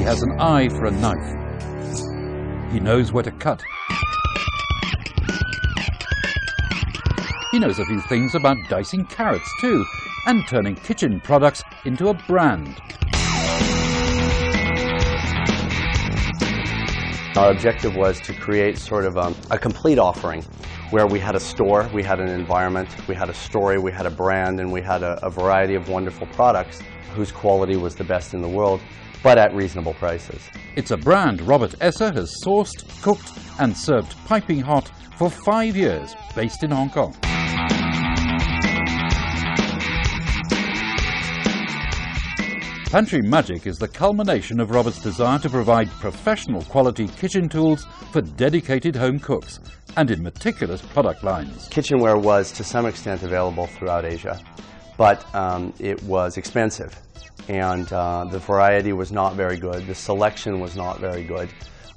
has an eye for a knife. He knows where to cut. He knows a few things about dicing carrots too, and turning kitchen products into a brand. Our objective was to create sort of a complete offering where we had a store, we had an environment, we had a story, we had a brand, and we had a variety of wonderful products whose quality was the best in the world, but at reasonable prices. It's a brand Robert Esser has sourced, cooked and served piping hot for 5 years, based in Hong Kong. Pantry Magic is the culmination of Robert's desire to provide professional quality kitchen tools for dedicated home cooks, and in meticulous product lines. Kitchenware was to some extent available throughout Asia, but it was expensive, and the variety was not very good, the selection was not very good,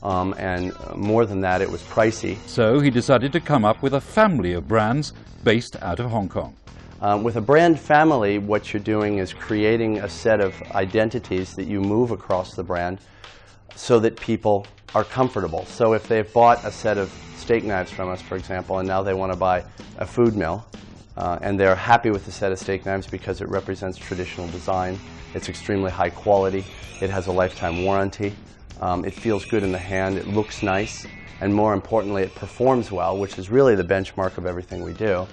and more than that, it was pricey. So he decided to come up with a family of brands based out of Hong Kong. With a brand family, what you're doing is creating a set of identities that you move across the brand so that people are comfortable. So if they've bought a set of steak knives from us, for example, and now they want to buy a food mill, and they're happy with the set of steak knives because it represents traditional design, it's extremely high quality, it has a lifetime warranty, it feels good in the hand, it looks nice, and more importantly, it performs well, which is really the benchmark of everything we do.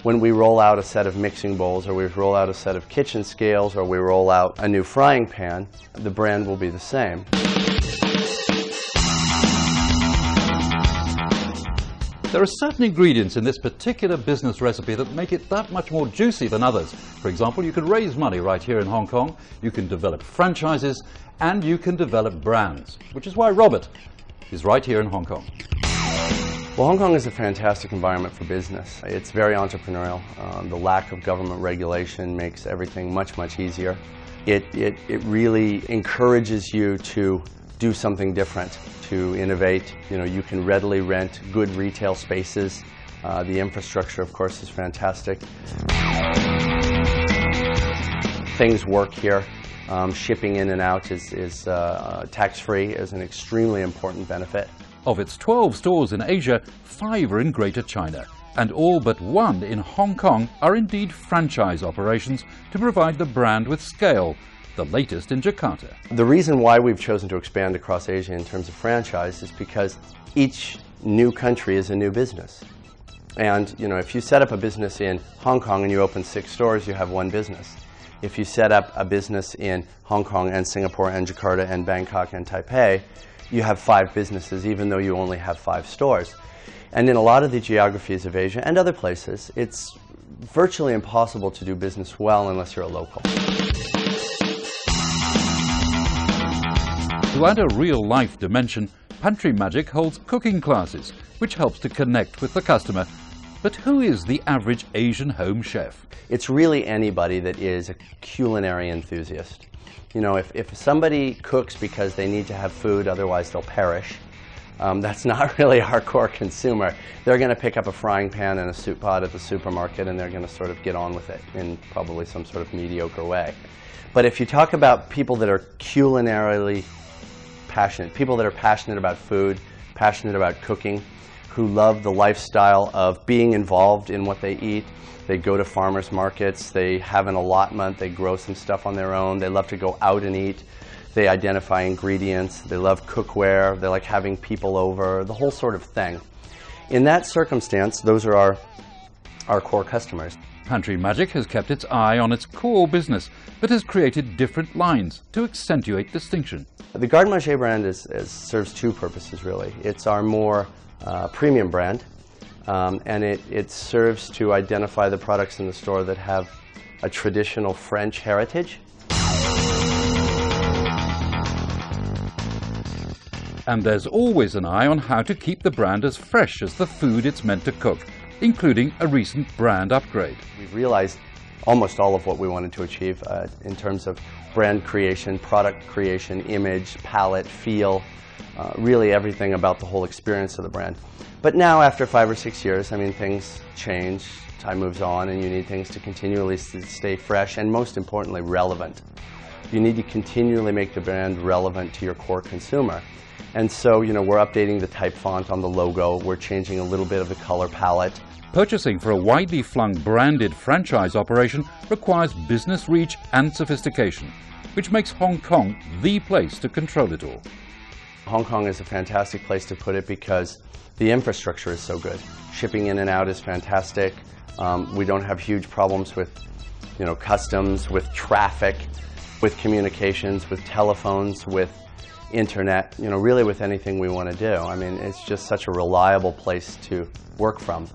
When we roll out a set of mixing bowls, or we roll out a set of kitchen scales, or we roll out a new frying pan, the brand will be the same. There are certain ingredients in this particular business recipe that make it that much more juicy than others. For example, you can raise money right here in Hong Kong, you can develop franchises, and you can develop brands, which is why Robert is right here in Hong Kong. Well, Hong Kong is a fantastic environment for business. It's very entrepreneurial. The lack of government regulation makes everything much, much easier. It really encourages you to do something different, to innovate. You know, you can readily rent good retail spaces. The infrastructure, of course, is fantastic. Things work here. Shipping in and out is tax-free, is an extremely important benefit. Of its 12 stores in Asia, 5 are in Greater China, and all but 1 in Hong Kong are indeed franchise operations to provide the brand with scale, the latest in Jakarta. The reason why we've chosen to expand across Asia in terms of franchise is because each new country is a new business. And, you know, if you set up a business in Hong Kong and you open 6 stores, you have 1 business. If you set up a business in Hong Kong and Singapore and Jakarta and Bangkok and Taipei, you have 5 businesses, even though you only have 5 stores. And in a lot of the geographies of Asia and other places, it's virtually impossible to do business well unless you're a local. To add a real-life dimension, Pantry Magic holds cooking classes, which helps to connect with the customer. But who is the average Asian home chef? It's really anybody that is a culinary enthusiast. You know, if somebody cooks because they need to have food, otherwise they'll perish, that's not really our core consumer. They're going to pick up a frying pan and a soup pot at the supermarket, and they're going to sort of get on with it in probably some sort of mediocre way. But if you talk about people that are culinarily passionate, people that are passionate about food, passionate about cooking, who love the lifestyle of being involved in what they eat. They go to farmers markets, they have an allotment, they grow some stuff on their own, they love to go out and eat, they identify ingredients, they love cookware, they like having people over, the whole sort of thing. In that circumstance, those are our core customers. Pantry Magic has kept its eye on its core business, but has created different lines to accentuate distinction. The Garde Manger brand serves 2 purposes, really. It's our more premium brand, and it serves to identify the products in the store that have a traditional French heritage. And there's always an eye on how to keep the brand as fresh as the food it's meant to cook, including a recent brand upgrade. We've realized almost all of what we wanted to achieve in terms of brand creation, product creation, image, palette, feel, really everything about the whole experience of the brand. But now, after 5 or 6 years, I mean, things change, time moves on, and you need things to continually stay fresh and, most importantly, relevant. You need to continually make the brand relevant to your core consumer. And so, we're updating the type font on the logo. We're changing a little bit of the color palette. Purchasing for a widely flung branded franchise operation requires business reach and sophistication, which makes Hong Kong the place to control it all. Hong Kong is a fantastic place to put it because the infrastructure is so good. Shipping in and out is fantastic. We don't have huge problems with, customs, with traffic, with communications, with telephones, with internet, really with anything we want to do. I mean, it's just such a reliable place to work from.